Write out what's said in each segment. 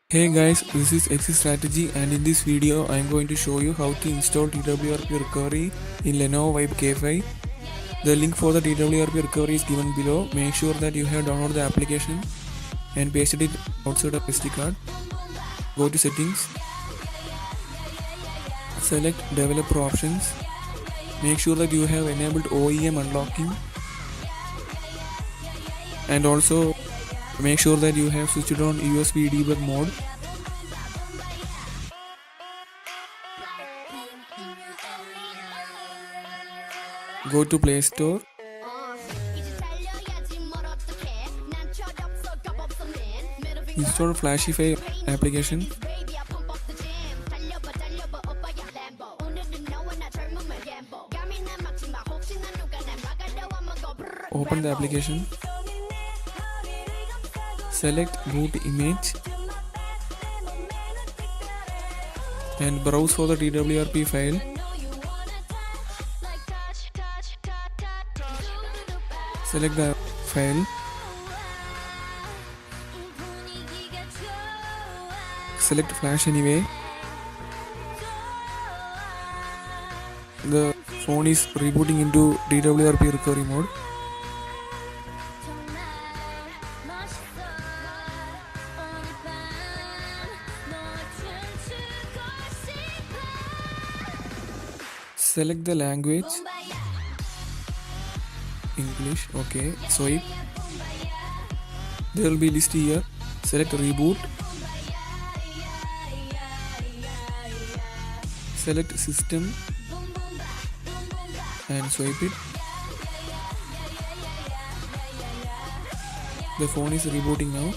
Hey guys, this is X Strategy, and in this video I am going to show you how to install TWRP recovery in Lenovo Vibe K5. The link for the TWRP recovery is given below. Make sure that you have downloaded the application and pasted it outside of SD card. Go to settings, select developer options. Make sure that you have enabled OEM unlocking, and also make sure that you have switched on USB debug mode. Go to Play Store. Install Flashify application. Open the application. Select boot image and browse for the TWRP file. Select the file. Select flash anyway. The phone is rebooting into TWRP recovery mode. Select the language, English, okay, swipe. There will be list here. Select reboot. Select system and swipe it. The phone is rebooting now.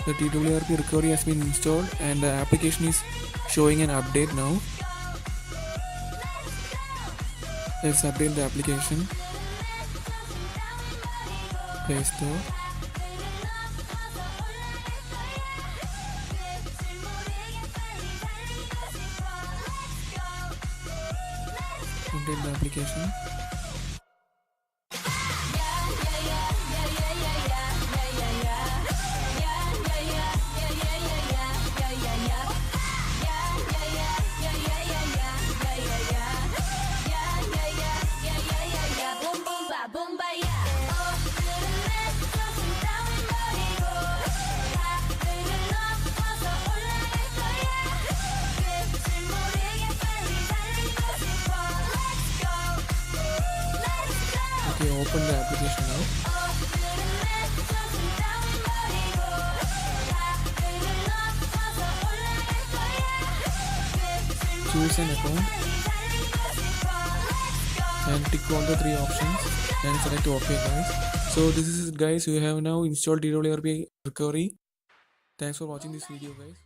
The TWRP recovery has been installed and the application is showing an update now. Let's update the application. Play Store. Update the application. Okay, open the application now. Choose an account and tick all the three options and select OK guys. So this is it guys, you have now installed TWRP recovery. Thanks for watching this video guys.